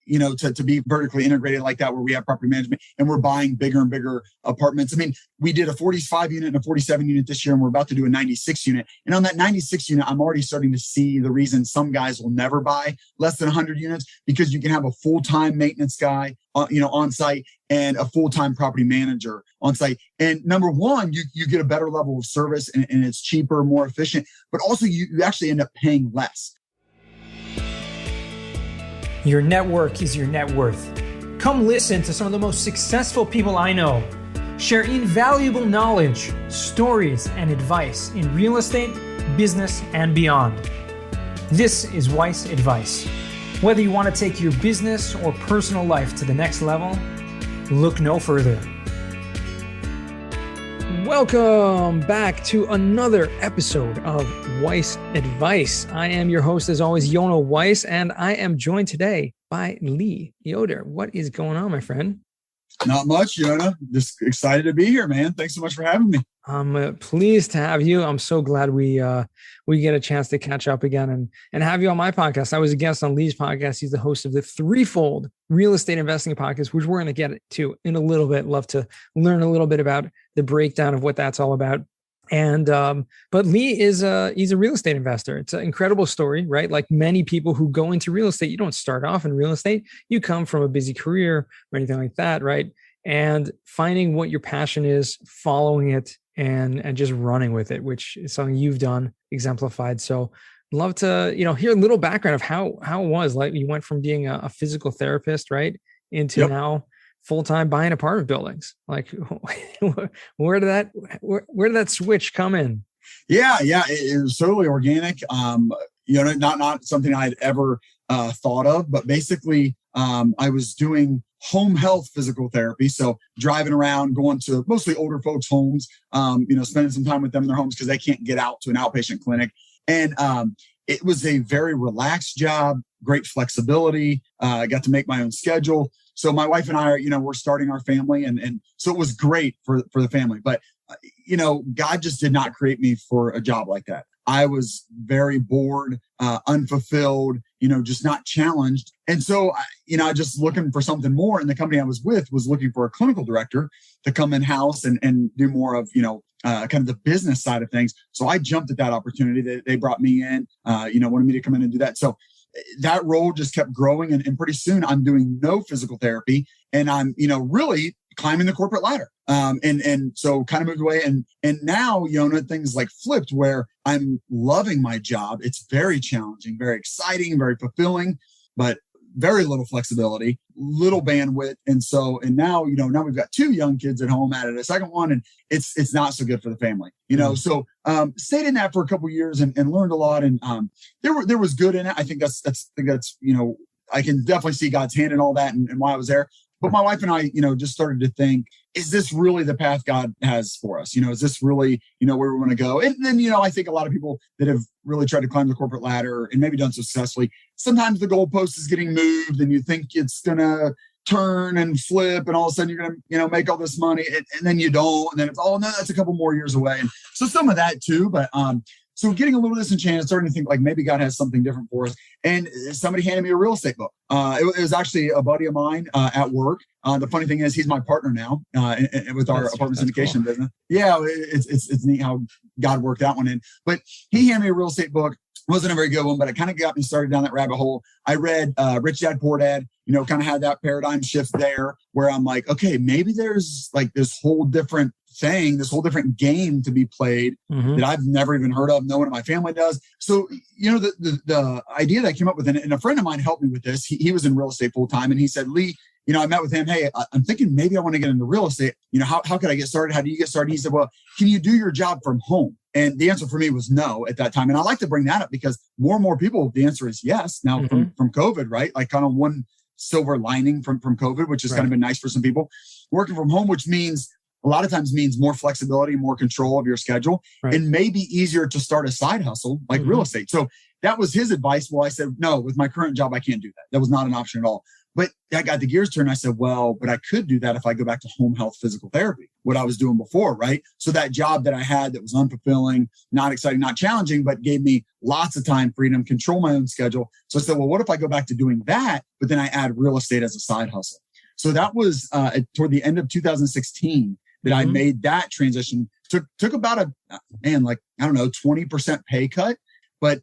to be vertically integrated like that, where we have property management and we're buying bigger and bigger apartments. I mean, we did a 45 unit and a 47 unit this year, and we're about to do a 96 unit. And on that 96 unit, I'm already starting to see the reason some guys will never buy less than 100 units, because you can have a full-time maintenance guy, on site, and a full-time property manager on site. And number one, you get a better level of service, and it's cheaper, more efficient, but also you actually end up paying less. Your network is your net worth. Come listen to some of the most successful people I know share invaluable knowledge, stories, and advice in real estate, business, and beyond. This is Weiss Advice. Whether you want to take your business or personal life to the next level, look no further. Welcome back to another episode of Weiss Advice. I am your host, as always, Yona Weiss, and I am joined today by Lee Yoder. What is going on, my friend? Not much, Yona. Just excited to be here, man. Thanks so much for having me. I'm pleased to have you. I'm so glad we get a chance to catch up again and have you on my podcast. I was a guest on Lee's podcast. He's the host of the Threefold Real Estate Investing podcast, which we're going to get to in a little bit. Love to learn a little bit about the breakdown of what that's all about. And but Lee he's a real estate investor. It's an incredible story, right? Like many people who go into real estate, you don't start off in real estate. You come from a busy career or anything like that, right? And finding what your passion is, following it, and just running with it, which is something you've done, exemplified. So love to, hear a little background of how it was. Like you went from being a physical therapist, right, into now full-time buying apartment buildings. Like where did that switch come in? Yeah. It was totally organic. Not something I'd ever thought of, but basically I was doing home health physical therapy. So driving around, going to mostly older folks' homes, spending some time with them in their homes because they can't get out to an outpatient clinic. And it was a very relaxed job, great flexibility. I got to make my own schedule. So my wife and I are, we're starting our family. And so it was great for the family. But, God just did not create me for a job like that. I was very bored, unfulfilled, just not challenged. And so, I just looking for something more. And the company I was with was looking for a clinical director to come in-house and do more of, kind of the business side of things. So I jumped at that opportunity. They brought me in, wanted me to come in and do that. So that role just kept growing. And pretty soon I'm doing no physical therapy. And I'm, really climbing the corporate ladder. And so kind of moved away. And now, Yona, things like flipped where I'm loving my job. It's very challenging, very exciting, very fulfilling, but very little flexibility, little bandwidth. And now we've got 2 young kids at home, added a second one, and it's not so good for the family, So stayed in that for a couple of years and learned a lot. And there was good in it. I think that's I can definitely see God's hand in all that and why I was there. But my wife and I, just started to think, is this really the path God has for us? Is this really, where we want to go? And then, I think a lot of people that have really tried to climb the corporate ladder and maybe done so successfully, sometimes the goalpost is getting moved and you think it's going to turn and flip and all of a sudden you're going to, make all this money and then you don't. And then it's, no, that's a couple more years away. And so some of that too, but, so getting a little disenchanted, starting to think like maybe God has something different for us. And somebody handed me a real estate book. It was actually a buddy of mine at work. The funny thing is he's my partner now with our apartment syndication business. Yeah, it's neat how God worked that one in. But he handed me a real estate book. Wasn't a very good one, but it kind of got me started down that rabbit hole. I read Rich Dad Poor Dad, kind of had that paradigm shift there where I'm like, okay, maybe there's like this whole different thing, this whole different game to be played that I've never even heard of. No one in my family does. So, the idea that I came up with, and a friend of mine helped me with this. He was in real estate full time. And he said, Lee, I met with him. Hey, I'm thinking maybe I want to get into real estate. How could I get started? How do you get started? He said, well, can you do your job from home? And the answer for me was no at that time. And I like to bring that up because more and more people, the answer is yes. Now from COVID, right? Like kind of one silver lining from COVID, which has kind of been nice for some people. Working from home, which means a lot of times means more flexibility, more control of your schedule, and maybe easier to start a side hustle like real estate. So that was his advice. Well, I said, no, with my current job, I can't do that. That was not an option at all. but I got the gears turned. I said, well, but I could do that if I go back to home health physical therapy, what I was doing before, right? So that job that I had that was unfulfilling, not exciting, not challenging, but gave me lots of time, freedom, control my own schedule. So I said, well, what if I go back to doing that, but then I add real estate as a side hustle? So that was toward the end of 2016 that I made that transition. Took about a, 20% pay cut, but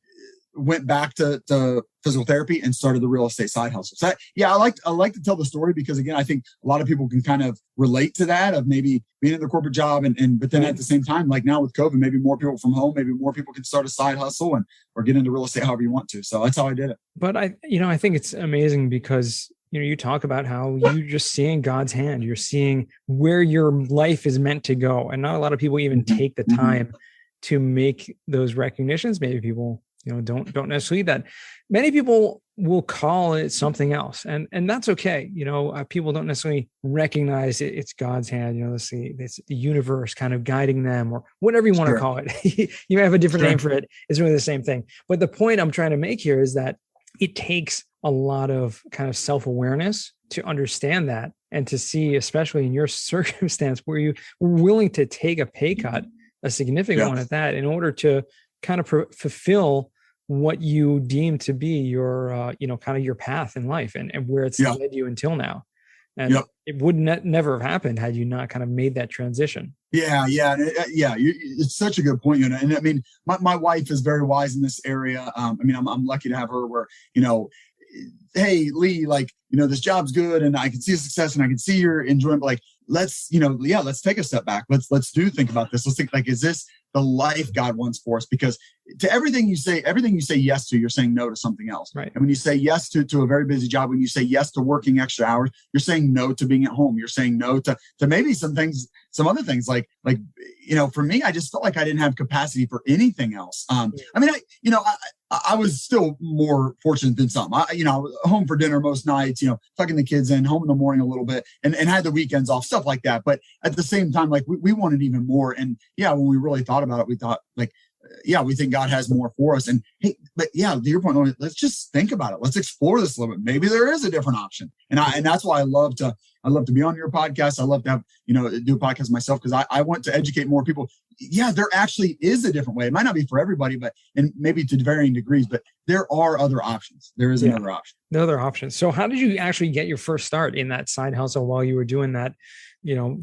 went back to physical therapy and started the real estate side hustle. So I like to tell the story because, again, I think a lot of people can kind of relate to that, of maybe being in the corporate job but then at the same time, like now with COVID, maybe more people from home, maybe more people can start a side hustle or get into real estate however you want to. So that's how I did it. But I think it's amazing because, you talk about how you're just seeing God's hand. You're seeing where your life is meant to go. And not a lot of people even take the time to make those recognitions. Maybe people, don't necessarily that. Many people will call it something else, and that's okay. People don't necessarily recognize it's God's hand. It's the universe kind of guiding them, or whatever you want to call it. You may have a different name for it. It's really the same thing. But the point I'm trying to make here is that it takes a lot of kind of self-awareness to understand that, and to see, especially in your circumstance, where you were willing to take a pay cut, a significant one at that, in order to kind of fulfill what you deem to be your, kind of your path in life, and where it's led you until now. And it would never have happened had you not kind of made that transition. Yeah. It's such a good point, And I mean, my wife is very wise in this area. I'm lucky to have her where, hey, Lee, this job's good and I can see success and I can see you're enjoying, but let's take a step back. Let's think about this. Let's think, is this the life God wants for us? Because to everything you say yes to, you're saying no to something else. Right. And when you say yes to a very busy job, when you say yes to working extra hours, you're saying no to being at home. You're saying no to maybe some other things for me, I just felt like I didn't have capacity for anything else. I was still more fortunate than some. I was home for dinner most nights, tucking the kids in, home in the morning a little bit, and had the weekends off, stuff like that. But at the same time, we wanted even more. And when we really thought about it, we thought we think God has more for us. And hey, but to your point, let's just think about it. Let's explore this a little bit. Maybe there is a different option. And that's why I love to be on your podcast. I love to have, do a podcast myself, because I want to educate more people. Yeah, there actually is a different way. It might not be for everybody, and maybe to varying degrees, but there are other options. There is another option. No other options. So how did you actually get your first start in that side hustle while you were doing that,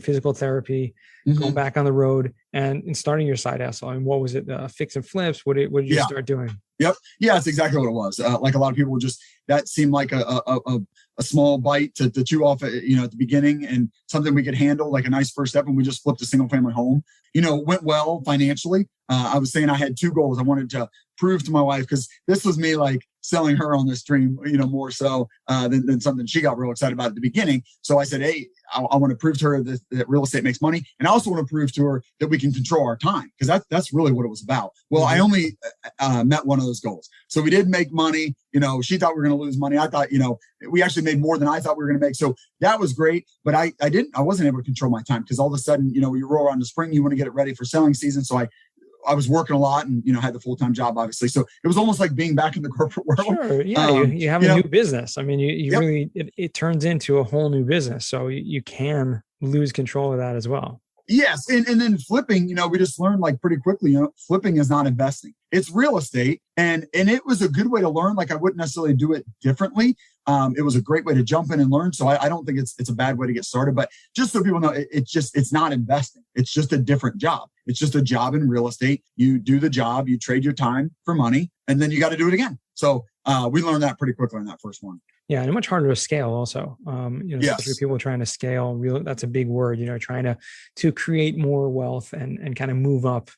physical therapy, going back on the road and starting your side hustle? And what was it? Fix and flips? What did you start doing? Yep. Yeah, that's exactly what it was. Like a lot of people would that seemed like a small bite to chew off, at the beginning, and something we could handle, like a nice first step. And we just flipped a single family home. Went well financially. I was saying I had two goals. I wanted to prove to my wife, because this was me selling her on this dream, more so than something she got real excited about at the beginning. So I said, hey, I want to prove to her that real estate makes money. And I also want to prove to her that we can control our time, because that's really what it was about. Well, I only met one of those goals. So we did make money. She thought we were going to lose money. I thought, we actually made more than I thought we were going to make. So that was great. But I wasn't able to control my time, because all of a sudden, you roll around the spring, you want to get it ready for selling season. So I was working a lot and, had the full-time job, obviously. So it was almost like being back in the corporate world. Sure. Yeah. You have a new business. I mean, you really, it turns into a whole new business. So you can lose control of that as well. Yes. And then flipping, we just learned pretty quickly, flipping is not investing. It's real estate. And it was a good way to learn. I wouldn't necessarily do it differently. It was a great way to jump in and learn. So I don't think it's a bad way to get started, but just so people know, it's not investing. It's just a different job. It's just a job in real estate. You do the job, you trade your time for money, and then you got to do it again. So we learned that pretty quickly in that first one. Yeah, and much harder to scale also. Especially people trying to scale, that's a big word, trying to create more wealth and kind of move up.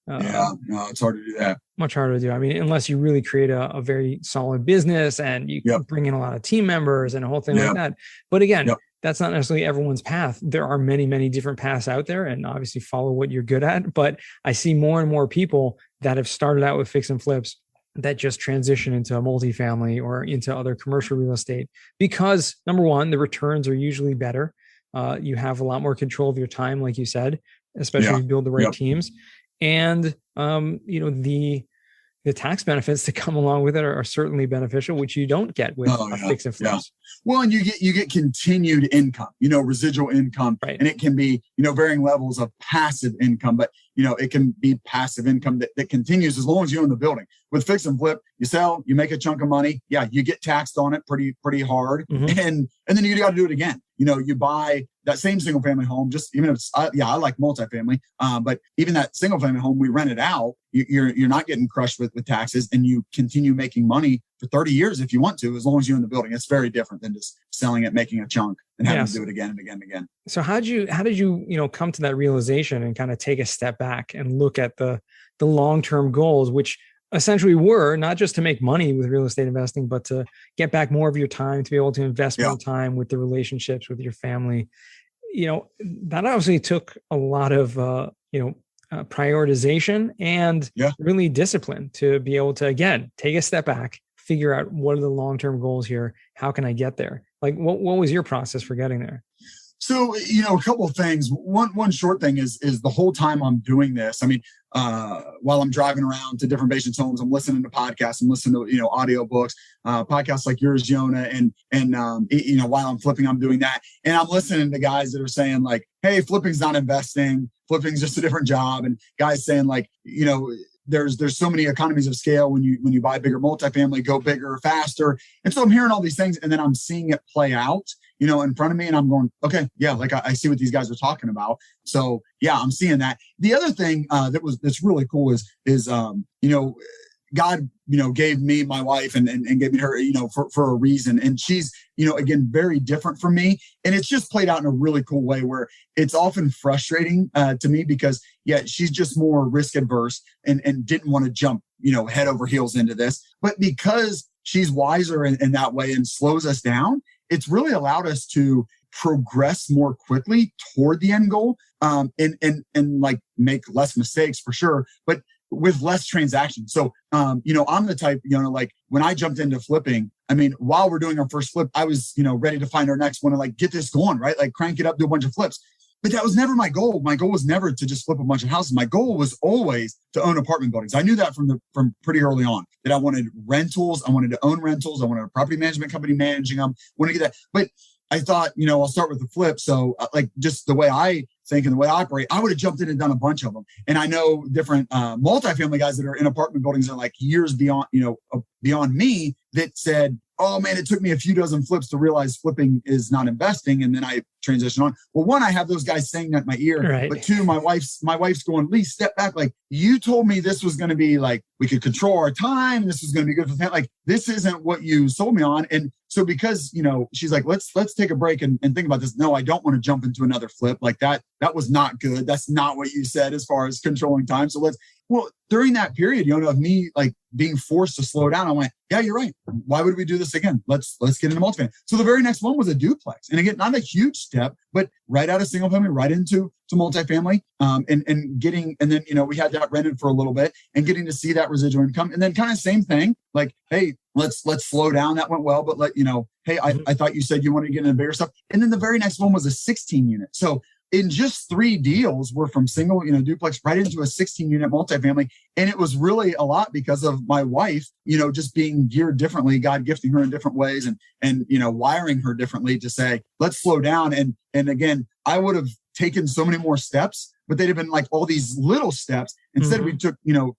It's hard to do that. Much harder to do. I mean, unless you really create a very solid business and you bring in a lot of team members and a whole thing like that. But again, that's not necessarily everyone's path. There are many, many different paths out there, and obviously follow what you're good at. But I see more and more people that have started out with fix and flips that just transition into a multifamily or into other commercial real estate, because number one, the returns are usually better. You have a lot more control of your time, like you said, especially if you build the right teams. And, the the tax benefits that come along with it are certainly beneficial, which you don't get with fix and flips. Well, and you get continued income, residual income, right. And it can be, varying levels of passive income, but it can be passive income that continues as long as you own the building. With fix and flip, you sell, you make a chunk of money. Yeah, you get taxed on it pretty hard, and then you got to do it again. You buy that same single family home, just even if it's, I like multifamily, but even that single family home, we rent it out. You're not getting crushed with taxes, and you continue making money for 30 years if you want to, as long as you own the building. It's very different than just selling it, making a chunk, and having to do it again and again and again. So how did you come to that realization and kind of take a step back and look at the long-term goals, which essentially were not just to make money with real estate investing, but to get back more of your time, to be able to invest more time with the relationships with your family. That obviously took a lot of, prioritization and really discipline to be able to, again, take a step back, figure out what are the long-term goals here? How can I get there? Like, what was your process for getting there? So, a couple of things. One short thing is the whole time I'm doing this, I mean, while I'm driving around to different patients' homes, I'm listening to podcasts, I'm listening to, audiobooks, podcasts like yours, Jonah, and while I'm flipping, I'm doing that. And I'm listening to guys that are saying like, hey, flipping's not investing, flipping's just a different job. And guys saying like, there's so many economies of scale when you buy bigger multifamily, go bigger, faster. And so I'm hearing all these things, and then I'm seeing it play out, in front of me, and I'm going, okay, yeah, like I see what these guys are talking about. So yeah, I'm seeing that. The other thing that's really cool is God, gave me my wife and gave me her, for a reason. And she's, again, very different from me. And it's just played out in a really cool way where it's often frustrating to me because, she's just more risk adverse and didn't want to jump, head over heels into this. But because she's wiser in that way and slows us down, it's really allowed us to progress more quickly toward the end goal, and like make less mistakes for sure, but with less transactions. So, I'm the type, like when I jumped into flipping, I mean, while we're doing our first flip, I was, ready to find our next one and like get this going, right? Like crank it up, do a bunch of flips. But that was never my goal. My goal was never to just flip a bunch of houses. My goal was always to own apartment buildings. I knew that from pretty early on, that I wanted rentals. I wanted to own rentals. I wanted a property management company managing them. I want to get that. But I thought, I'll start with the flip. So like just the way I think and the way I operate, I would have jumped in and done a bunch of them. And I know different multifamily guys that are in apartment buildings are like years beyond me that said, oh man, it took me a few dozen flips to realize flipping is not investing. And then I transition on. Well, one, I have those guys saying that in my ear, right. But two, my wife's going, Lee, step back. Like you told me this was going to be like, we could control our time. And this was going to be good for the family. Like this isn't what you sold me on. And so because, she's like, let's take a break and think about this. No, I don't want to jump into another flip like that. That was not good. That's not what you said as far as controlling time. So during that period, of me like being forced to slow down, I went, yeah, you're right. Why would we do this again? Let's get into multifamily. So the very next one was a duplex. And again, not a huge step, but right out of single family, right into multifamily, and getting, and then, we had that rented for a little bit and getting to see that residual income. And then kind of same thing, like, hey, let's slow down. That went well, but hey, I thought you said you wanted to get into bigger stuff. And then the very next one was a 16 unit. So in just 3 deals, we're from single, duplex right into a 16 unit multifamily. And it was really a lot because of my wife, just being geared differently, God gifting her in different ways and wiring her differently to say, let's slow down. And again, I would have taken so many more steps, but they'd have been like all these little steps. Instead, we took,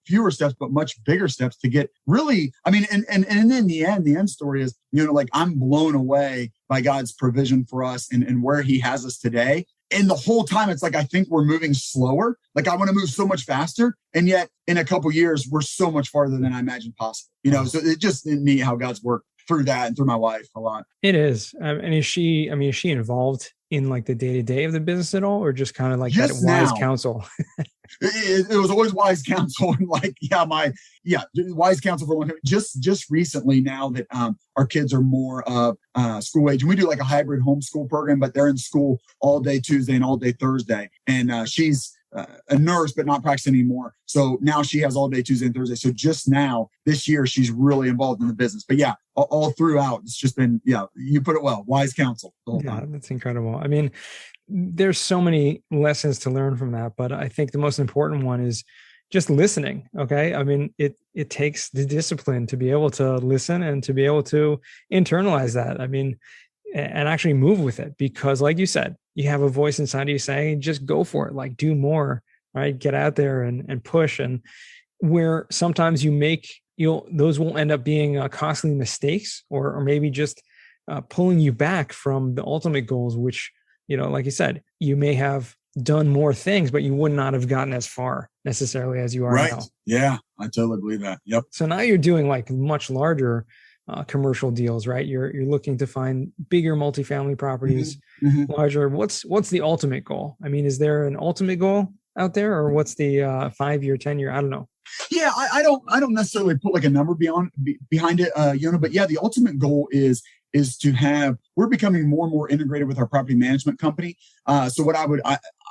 fewer steps, but much bigger steps to get really, I mean, and then the end story is, like I'm blown away by God's provision for us and where he has us today. And the whole time, it's like, I think we're moving slower. Like I want to move so much faster. And yet in a couple of years, we're so much farther than I imagined possible. So it just neat how God's worked through that and through my wife a lot. It is. And is she involved in like the day-to-day of the business at all, or just kind of like just that wise counsel? It was always wise counsel and wise counsel for a long time. Just recently now that our kids are more school age, and we do like a hybrid homeschool program, but they're in school all day Tuesday and all day Thursday. And she's a nurse, but not practicing anymore. So now she has all day Tuesday and Thursday. So just now this year, she's really involved in the business. But yeah, all throughout, it's just been, you put it well, wise counsel the whole time. That's incredible. I mean, there's so many lessons to learn from that, but I think the most important one is just listening. Okay. I mean, it takes the discipline to be able to listen and to be able to internalize that. I mean, and actually move with it, because like you said, you have a voice inside of you saying, just go for it, like do more, right? Get out there and push. And where sometimes those won't end up being costly mistakes, or maybe just pulling you back from the ultimate goals, which, like you said, you may have done more things, but you would not have gotten as far necessarily as you are now. Yeah, I totally believe that. Yep. So now you're doing like much larger commercial deals, right? You're looking to find bigger multifamily properties, larger. What's the ultimate goal? I mean, is there an ultimate goal out there, or what's the 5-year, 10-year? I don't know. Yeah, I don't necessarily put like a number behind it, but yeah, the ultimate goal is to have, we're becoming more and more integrated with our property management company. So what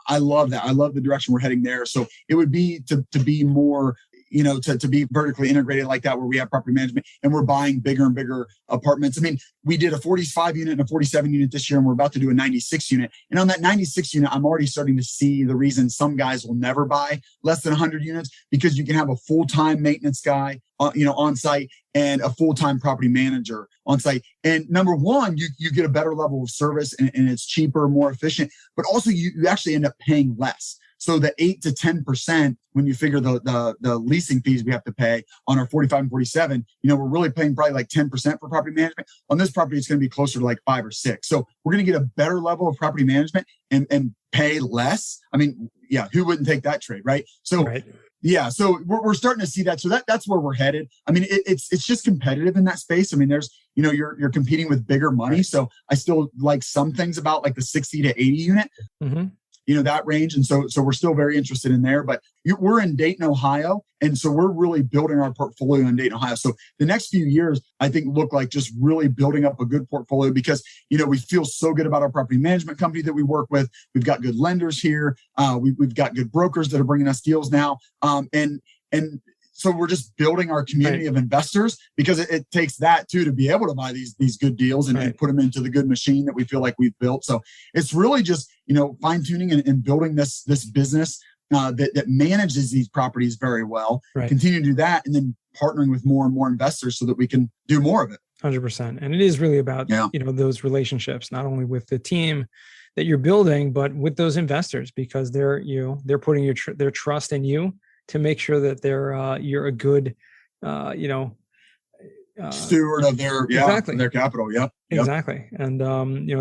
I love that. I love the direction we're heading there. So it would be to be more, to be vertically integrated like that, where we have property management and we're buying bigger and bigger apartments. I mean, we did a 45 unit and a 47 unit this year, and we're about to do a 96 unit. And on that 96 unit, I'm already starting to see the reason some guys will never buy less than 100 units, because you can have a full-time maintenance guy, on site, and a full-time property manager on site. And number one, you get a better level of service, and it's cheaper, more efficient, but also you actually end up paying less. So the 8 to 10%, when you figure the leasing fees we have to pay on our 45 and 47, we're really paying probably like 10% for property management. On this property, it's going to be closer to like 5 or 6. So we're going to get a better level of property management and pay less. I mean, yeah, who wouldn't take that trade, right? So right. Yeah, so we're starting to see that. So that's where we're headed. I mean, it's just competitive in that space. I mean, there's, you're competing with bigger money. Right. So I still like some things about like the 60 to 80 unit. That range. And so we're still very interested in there, but we're in Dayton, Ohio. And so we're really building our portfolio in Dayton, Ohio. So the next few years, I think, look like just really building up a good portfolio, because, we feel so good about our property management company that we work with. We've got good lenders here. We've got good brokers that are bringing us deals now. And so we're just building our community of investors, because it takes that too to be able to buy these good deals and put them into the good machine that we feel like we've built. So it's really just, fine tuning and building this business that manages these properties very well. Right. Continue to do that, and then partnering with more and more investors so that we can do more of it. 100%. And it is really about those relationships, not only with the team that you're building, but with those investors, because they're putting their trust in you to make sure that you're a good, steward of their their capital. Yep. Exactly. And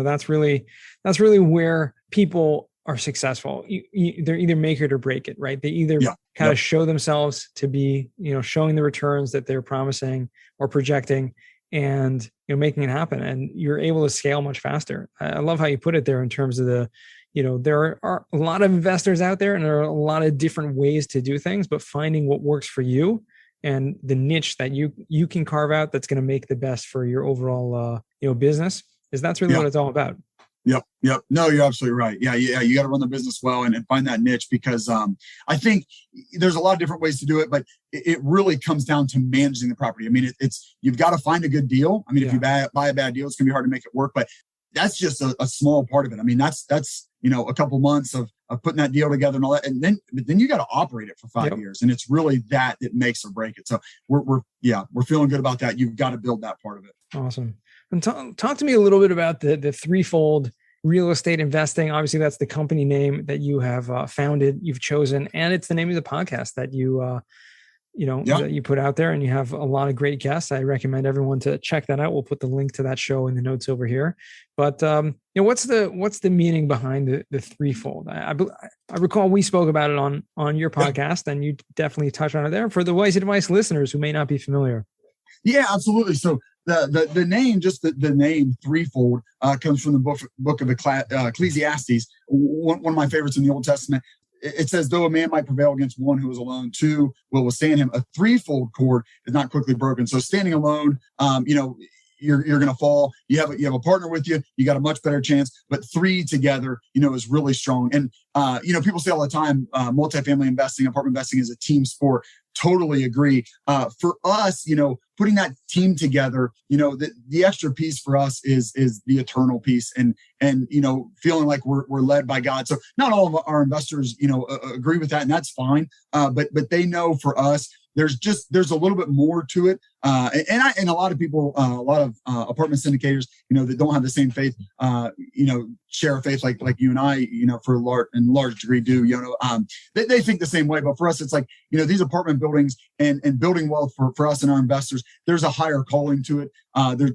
that's really where people are successful. They're either make it or break it, right? They either kind of show themselves to be, showing the returns that they're promising or projecting, and making it happen. And you're able to scale much faster. I love how you put it there in terms of there are a lot of investors out there, and there are a lot of different ways to do things, but finding what works for you and the niche that you can carve out that's going to make the best for your overall business, that's really what it's all about. Yep. No, you're absolutely right. Yeah. You got to run the business well and find that niche, because I think there's a lot of different ways to do it, but it really comes down to managing the property. I mean, you've got to find a good deal. I mean, if you buy a bad deal, it's going to be hard to make it work, but that's just a small part of it. I mean, that's a couple months of putting that deal together and all that, and then you got to operate it for 5 years, and it's really that makes or break it. So we're feeling good about that. You've got to build that part of it. Awesome. And talk to me a little bit about the Threefold Real Estate Investing. Obviously, that's the company name that you have founded, you've chosen, and it's the name of the podcast that that you put out there, and you have a lot of great guests. I recommend everyone to check that out. We'll put the link to that show in the notes over here. But what's the meaning behind the Threefold? I recall we spoke about it on your podcast, and you definitely touched on it there for the Wise Advice listeners who may not be familiar. Yeah, absolutely. So the name, just the name Threefold, comes from the book of Ecclesiastes, one of my favorites in the Old Testament. It says, though a man might prevail against one who is alone, two will withstand him. A threefold cord is not quickly broken. So standing alone, you're going to fall. You have a partner with you, you got a much better chance. But three together, is really strong. And people say all the time, multifamily investing, apartment investing is a team sport. Totally agree. For us, putting that team together, the extra piece for us is the eternal piece, and feeling like we're led by God. So not all of our investors, agree with that, and that's fine. But they know for us, there's a little bit more to it. And a lot of people, a lot of apartment syndicators, that don't have the same faith, share a faith like you and I, for large degree do, they think the same way. But for us, it's like, these apartment buildings and building wealth for us and our investors, there's a higher calling to it.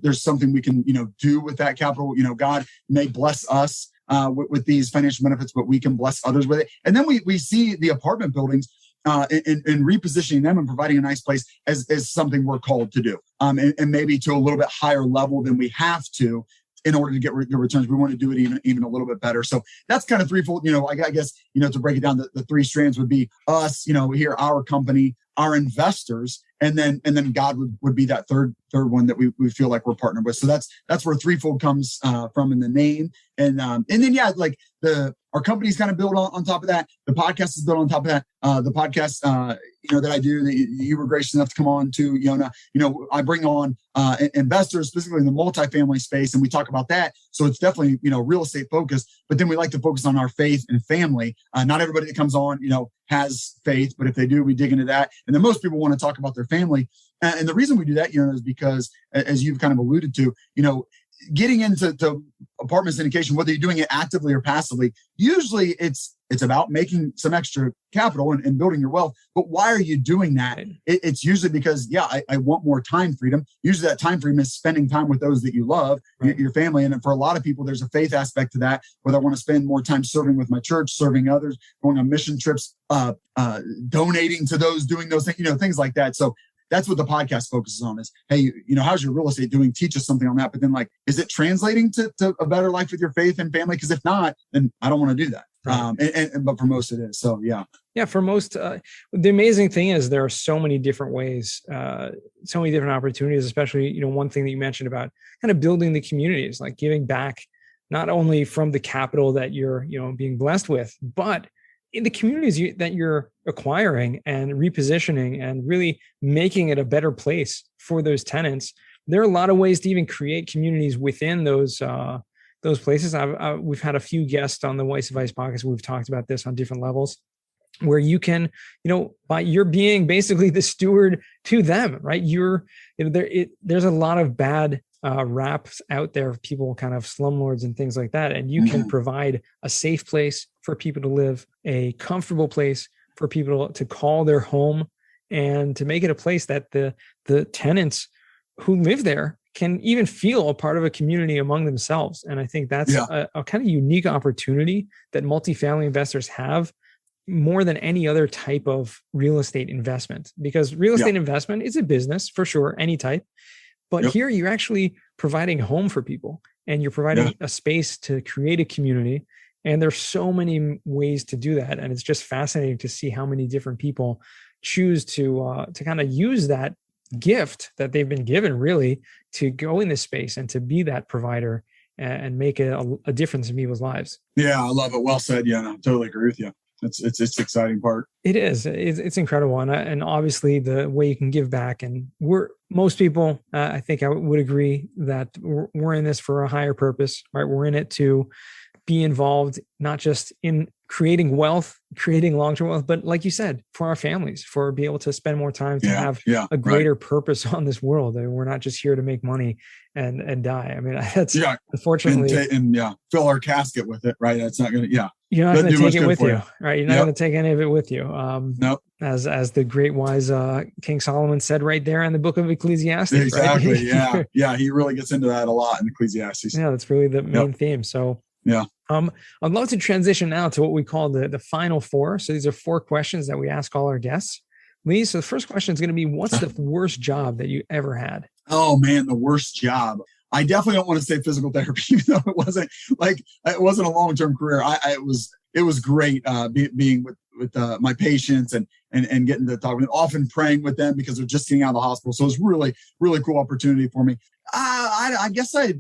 There's something we can, do with that capital. God may bless us with these financial benefits, but we can bless others with it. And then we see the apartment buildings and repositioning them and providing a nice place as something we're called to do. And maybe to a little bit higher level than we have to in order to get good returns. We want to do it even a little bit better. So that's kind of threefold. I guess, to break it down, the three strands would be us, here, our company, our investors, and then God would be that third one that we feel like we're partnered with. So that's where threefold comes from in the name. And then, yeah, like our company's kind of built on top of that. The podcast is built on top of that. The podcast, that I do, that you were gracious enough to come on to, Yona, I bring on investors, specifically in the multifamily space, and we talk about that. So it's definitely, real estate focused, but then we like to focus on our faith and family. Not everybody that comes on, has faith, but if they do, we dig into that. And then most people want to talk about their family. And the reason we do that, is because, as you've kind of alluded to, getting into apartment syndication, whether you're doing it actively or passively, usually it's about making some extra capital and building your wealth. But why are you doing that? It's usually because, I want more time freedom. Usually that time freedom is spending time with those that you love, your family. And for a lot of people, there's a faith aspect to that, whether I want to spend more time serving with my church, serving others, going on mission trips, donating to those, doing those things, things like that. So that's what the podcast focuses on is, hey, how's your real estate doing? Teach us something on that. But then is it translating to a better life with your faith and family? Because if not, then I don't want to do that. Right. But for most it is. So, yeah. Yeah. For most, the amazing thing is there are so many different ways, so many different opportunities, especially, one thing that you mentioned about kind of building the communities, like giving back, not only from the capital that you're, being blessed with, but in the communities that you're acquiring and repositioning and really making it a better place for those tenants. There are a lot of ways to even create communities within those places. We've had a few guests on the Weiss Advice podcast. We've talked about this on different levels, where you can, by you're being basically the steward to them, right? There's a lot of bad raps out there, people kind of slumlords and things like that. And you can provide a safe place for people to live, a comfortable place for people to call their home, and to make it a place that the tenants who live there can even feel a part of a community among themselves. And I think that's a kind of unique opportunity that multifamily investors have more than any other type of real estate investment, because real estate investment is a business for sure, any type. But here you're actually providing a home for people, and you're providing a space to create a community. And there's so many ways to do that. And it's just fascinating to see how many different people choose to kind of use that gift that they've been given, really, to go in this space and to be that provider and make a difference in people's lives. Yeah, I love it. Well said. Yeah, I totally agree with you. It's the exciting part. It is. It's incredible. And obviously the way you can give back, and most people, I think I would agree that we're in this for a higher purpose, right? We're in it to be involved, not just in creating wealth, creating long-term wealth, but like you said, for our families, for be able to spend more time to have a greater purpose on this world. I mean, we're not just here to make money and die. I mean, that's unfortunately, and fill our casket with it, right? That's not going to, you're not going to take it with you, right? You're not going to take any of it with you. Nope. As the great wise King Solomon said right there in the book of Ecclesiastes. Exactly. Right? Yeah. He really gets into that a lot in Ecclesiastes. Yeah, that's really the main theme. So I'd love to transition now to what we call the final four. So these are 4 questions that we ask all our guests. Lee, so the first question is going to be, what's the worst job that you ever had? Oh man, the worst job. I definitely don't want to say physical therapy, even though it wasn't a long-term career. It was great being with my patients and getting to talk with them, often praying with them because they're just getting out of the hospital. So it was really, really cool opportunity for me. I guess I've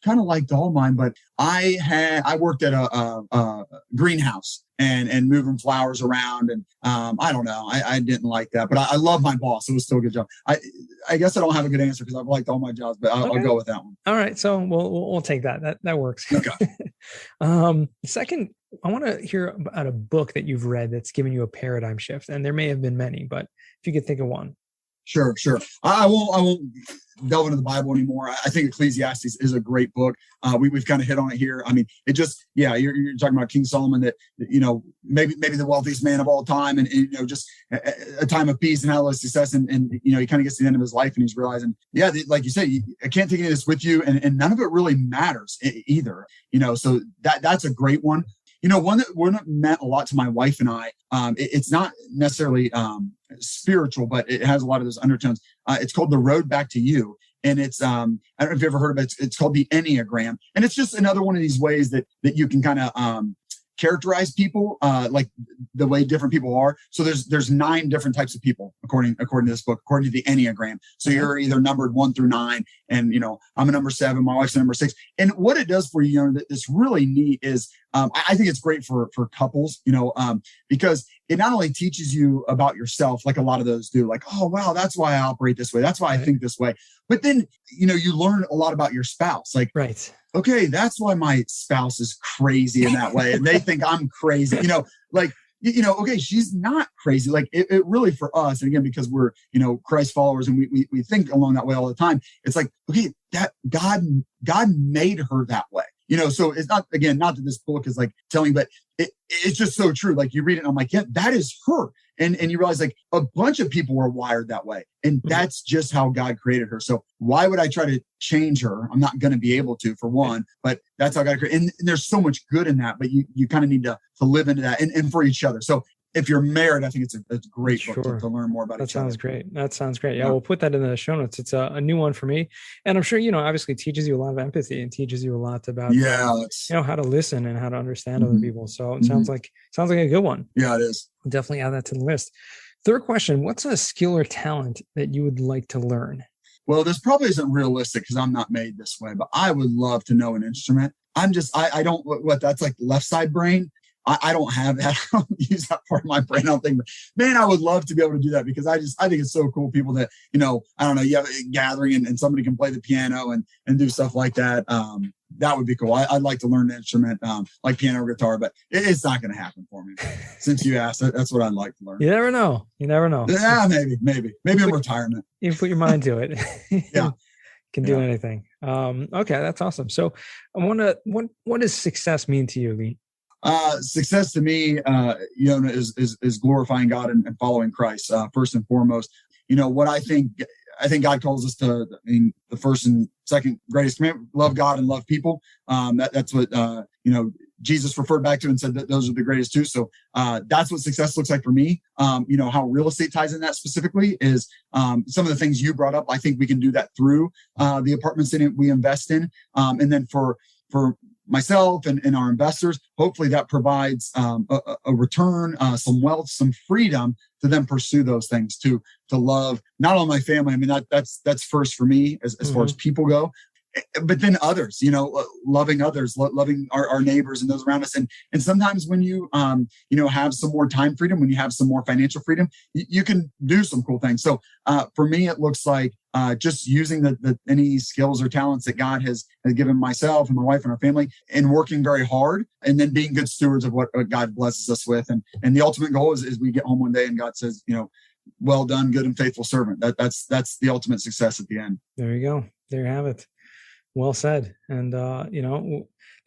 kind of liked all mine, but I worked at a greenhouse and moving flowers around, and I don't know, I didn't like that, but I love my boss. It was still a good job. I guess I don't have a good answer because I've liked all my jobs, but I'll go with that one. All right, so we'll take that. That works. Okay. Second, I want to hear about a book that you've read that's given you a paradigm shift. And there may have been many, but if you could think of one. Sure. I won't delve into the Bible anymore. I think Ecclesiastes is a great book. We've kind of hit on it here. I mean, it just, you're talking about King Solomon, that, maybe the wealthiest man of all time, and just a time of peace and how success. And he kind of gets to the end of his life and he's realizing, like you say, I can't take any of this with you. And none of it really matters either, so that's a great one. One that meant a lot to my wife and I, it's not necessarily spiritual, but it has a lot of those undertones. It's called The Road Back to You. And it's, I don't know if you've ever heard of it. It's called the Enneagram. And it's just another one of these ways that you can kind of characterize people, like the way different people are. So there's 9 different types of people, according to this book, according to the Enneagram. So you're either numbered 1 through 9, and I'm a number 7, my wife's a number 6. And what it does for you, that's really neat is, I think it's great for couples, because it not only teaches you about yourself, like a lot of those do, like, oh, wow, that's why I operate this way. That's why I think this way. But then, you learn a lot about your spouse. Like, right. Okay, that's why my spouse is crazy in that way. And they think I'm crazy, okay, she's not crazy. Like it really, for us, and again, because we're, Christ followers and we think along that way all the time. It's like, okay, that God made her that way. So it's not that this book is like telling, but it's just so true. Like you read it and I'm like, yeah, that is her. And you realize like a bunch of people were wired that way. And that's just how God created her. So why would I try to change her? I'm not going to be able to, for one, but that's how God created. And there's so much good in that, but you kind of need to live into that and for each other. So if you're married, I think it's a great book to learn more about each other. That sounds great. Yeah, we'll put that in the show notes. It's a new one for me. And I'm sure, obviously teaches you a lot of empathy and teaches you a lot about, how to listen and how to understand other people. So it sounds like a good one. Yeah, it is. I'll definitely add that to the list. Third question, what's a skill or talent that you would like to learn? Well, this probably isn't realistic because I'm not made this way, but I would love to know an instrument. I don't, that's like left side brain. I don't have that. I don't use that part of my brain. I don't think, man, I would love to be able to do that because I think it's so cool. People that, I don't know, you have a gathering and somebody can play the piano and do stuff like that. That would be cool. I'd like to learn an instrument like piano or guitar, but it's not going to happen for me. Since you asked, that's what I'd like to learn. You never know. Yeah, maybe in retirement. You put your mind to it. Yeah. Can do anything. Okay, that's awesome. So I want to, what does success mean to you, Lee? Success to me, is glorifying God and following Christ, first and foremost. What I think God calls us to, the first and second greatest commandment, love God and love people. That's what, Jesus referred back to and said that those are the greatest two. So, that's what success looks like for me. How real estate ties in that specifically is, some of the things you brought up. I think we can do that through, the apartments that we invest in. And then for myself and our investors, hopefully that provides a return, some wealth, some freedom to then pursue those things, to love not only my family. I mean, that's first for me as far as people go, but then others, loving others, loving our neighbors and those around us. And sometimes when you, have some more time freedom, when you have some more financial freedom, you can do some cool things. So for me, it looks like just using any skills or talents that God has given myself and my wife and our family, and working very hard, and then being good stewards of what God blesses us with. And the ultimate goal is we get home one day and God says, well done, good and faithful servant. That's the ultimate success at the end. There you go. There you have it. Well said. And,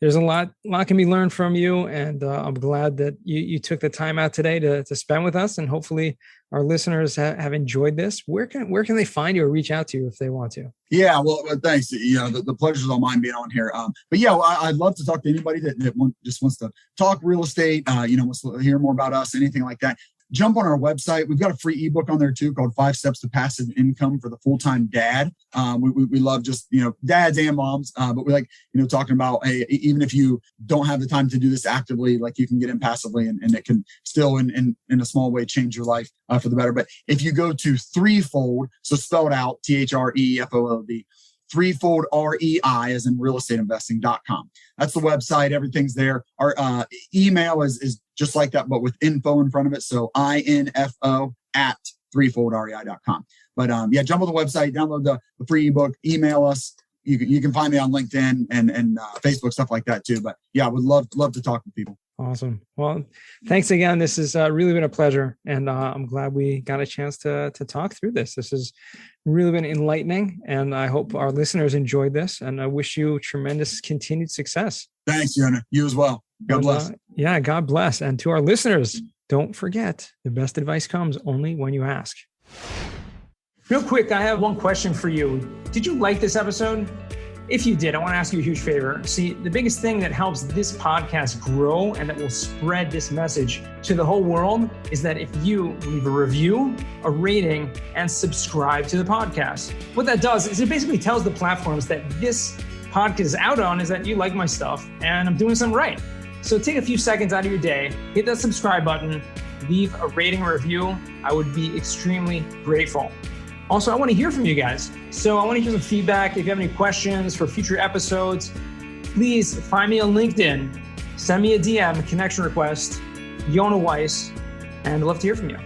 there's a lot can be learned from you. And I'm glad that you took the time out today to spend with us. And hopefully our listeners have enjoyed this. Where can they find you or reach out to you if they want to? Yeah, well, thanks. The pleasure's all mine being on here. But yeah, I'd love to talk to anybody that just wants to talk real estate, wants to hear more about us, anything like that. Jump on our website. We've got a free ebook on there too called 5 Steps to Passive Income for the Full-Time Dad. We love just, dads and moms, but we like, talking about, hey, even if you don't have the time to do this actively, like you can get in passively and it can still in a small way change your life for the better. But if you go to Threefold, so spell it out, THREFOLD, Threefold REI as in realestateinvesting.com. That's the website. Everything's there. Our email is just like that, but with info in front of it. So info @threefoldrei.com. But jump on the website, download the free ebook, email us. you can find me on LinkedIn and Facebook, stuff like that too. But yeah, I would love to talk with people. Awesome. Well, thanks again. This has really been a pleasure. And I'm glad we got a chance to talk through this. This has really been enlightening. And I hope our listeners enjoyed this. And I wish you tremendous continued success. Thanks, Yoder. You as well. God bless. Yeah, God bless. And to our listeners, don't forget, the best advice comes only when you ask. Real quick, I have one question for you. Did you like this episode? If you did, I want to ask you a huge favor. See, the biggest thing that helps this podcast grow and that will spread this message to the whole world is that if you leave a review, a rating, and subscribe to the podcast. What that does is it basically tells the platforms that this podcast is out on is that you like my stuff and I'm doing something right. So take a few seconds out of your day, hit that subscribe button, leave a rating or review. I would be extremely grateful. Also, I want to hear from you guys. So I want to hear some feedback. If you have any questions for future episodes, please find me on LinkedIn, send me a DM, a connection request, Yona Weiss, and I'd love to hear from you.